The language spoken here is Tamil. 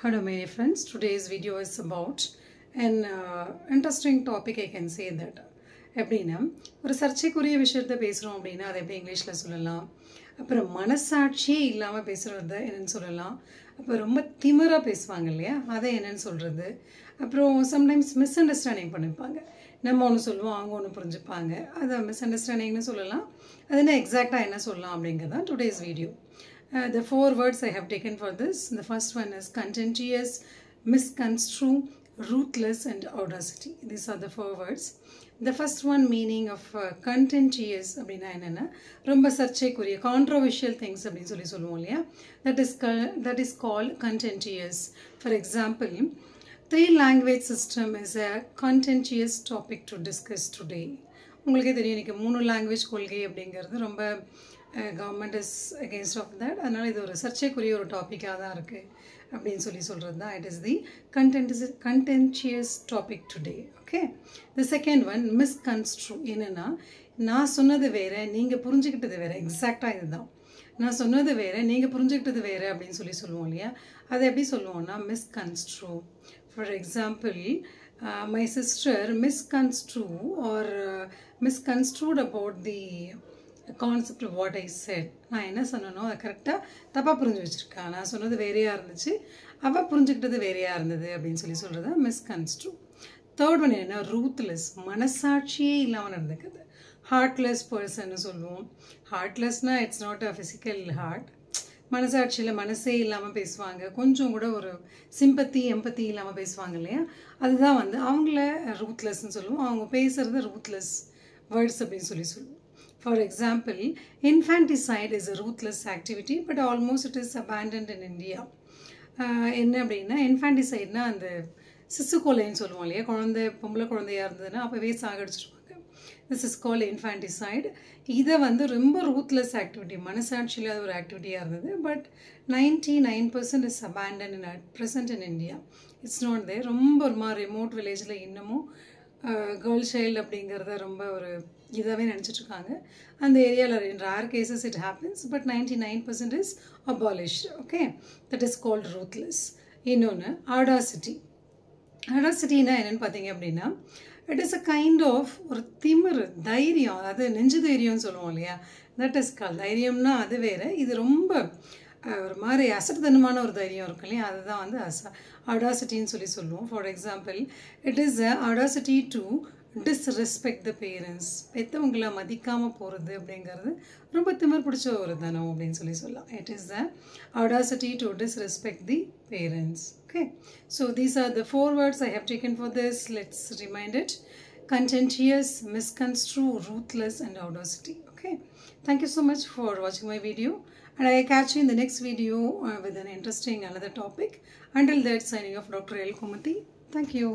Hello my dear friends, today's video is about an interesting topic. I can say that எப்படின்னா ஒரு சர்ச்சைக்குரிய விஷயத்தை பேசுகிறோம் அப்படின்னா அதை எப்படி இங்கிலீஷில் சொல்லலாம், அப்புறம் மனசாட்சியே இல்லாமல் பேசுகிறது என்னென்னு சொல்லலாம், அப்போ ரொம்ப திமிராக பேசுவாங்க இல்லையா அதை என்னென்னு சொல்கிறது, அப்புறம் சம்டைம்ஸ் மிஸ் அண்டர்ஸ்டாண்டிங் பண்ணிப்பாங்க. நம்ம ஒன்று சொல்லுவோம், அவங்க ஒன்று புரிஞ்சுப்பாங்க, அதை மிஸ் அண்டர்ஸ்டாண்டிங்னு சொல்லலாம். அது என்ன எக்ஸாக்டாக என்ன சொல்லலாம் அப்படிங்கிறது தான் today's video. The four words I have taken for this. The first one is contentious, misconstrue, ruthless and audacity. These are the four words. The first one meaning of contentious அப்படினா என்னன்னா ரொம்ப சர்ச்சைக்குரிய controversial things அப்படினு சொல்லுவோம் இல்லையா, that is called contentious. For example, three language system is a contentious topic to discuss today. உங்களுக்கே தெரியும் இன்னைக்கு 3 லாங்குவேஜ் கொள்கை அப்படிங்கிறது ரொம்ப government is against of that. அதனால் இது ஒரு சர்ச்சைக்குரிய ஒரு டாப்பிக்காக தான் இருக்குது அப்படின்னு சொல்கிறது தான். It is the contentious topic today. Okay, the second one misconstrue. என்னென்னா நான் சொன்னது வேறு, நீங்கள் புரிஞ்சுக்கிட்டது வேறு. எக்ஸாக்டாக இதுதான், நான் சொன்னது வேறு, நீங்கள் புரிஞ்சுக்கிட்டது வேறு அப்படின்னு சொல்லுவோம் இல்லையா. அதை எப்படி சொல்லுவோம்னா misconstrue. For example, my sister misconstrued about the concept of what I said. நான் என்ன சொன்னனோ அதை கரெக்டாக தப்பாக புரிஞ்சு வச்சுருக்கேன். நான் சொன்னது வேறையாக இருந்துச்சு, அவள் புரிஞ்சுக்கிட்டது வேறையாக இருந்தது அப்படின்னு சொல்கிறது மிஸ்கன்ஸ்ட்ரூ. தேர்ட் ஒன் என்ன, ரூத்லெஸ். மனசாட்சியே இல்லாமல் நடந்துக்குது. ஹார்ட்லெஸ் பர்சன்னு சொல்லுவோம். ஹார்ட்லெஸ்னால் it's not a physical heart. மனசாட்சியில் மனசே இல்லாமல் பேசுவாங்க, கொஞ்சம் கூட ஒரு சிம்பத்தி எம்பத்தி இல்லாமல் பேசுவாங்க இல்லையா, அதுதான் அவங்கள ரூத்லெஸ்ன்னு சொல்லுவோம். அவங்க பேசுகிறது ரூத்லெஸ் வேர்ட்ஸ் அப்படின்னு சொல்லுவோம். For example, infanticide is a ruthless activity, but almost it is abandoned in India. என்ன அப்படின்னா infanticide அந்த சிசு கொலைன்னு சொல்லுவோம் இல்லையா, பொம்பளை குழந்தையாக இருந்ததுன்னா அப்போவே சாகடிச்சிருவாங்க. This is called infanticide. இதை ரொம்ப ரூத்லெஸ் ஆக்டிவிட்டி, மனசாட்சி இல்லாத ஒரு ஆக்டிவிட்டியாக இருந்தது. But 99% is abandoned in at present in India. It's not there. ரொம்ப ஒரு மாதிரி ரிமோட் வில்லேஜில் இன்னமும் கேர்ள் சைல்டு அப்படிங்கிறத ரொம்ப ஒரு இதாகவே நினச்சிட்ருக்காங்க. அந்த ஏரியாவில் in rare cases it happens, but 99% is abolished. Okay, that is called ruthless. இன்னொன்று ஆடாசிட்டி. ஆடாசிட்டின்னா என்னென்னு பார்த்தீங்க அப்படின்னா it is a kind of ஒரு திமிர், தைரியம், அதாவது நெஞ்சு தைரியம்னு சொல்லுவோம் இல்லையா, தட் இஸ் கால். தைரியம்னா அது வேறு, இது ரொம்ப ஒரு மாதிரி அசட்டுத்தனமான ஒரு தைரியம் இருக்கும் இல்லையா, அதுதான் ஆடாசிட்டின்னு சொல்லுவோம். For example, it is a audacity to disrespect the parents. பெற்றவங்களை மதிக்காமல் போகிறது அப்படிங்கிறது ரொம்ப திமிர் பிடிச்ச ஒரு தனம் அப்படின்னு சொல்லலாம். It is a audacity to disrespect the parents. Okay, so these are the four words I have taken for this. Let's remind it: contentious, misconstrue, ruthless and audacity. Okay, thank you so much for watching my video, and I catch you in the next video with an interesting another topic. Until that, signing off, Dr. L. Kumati. Thank you.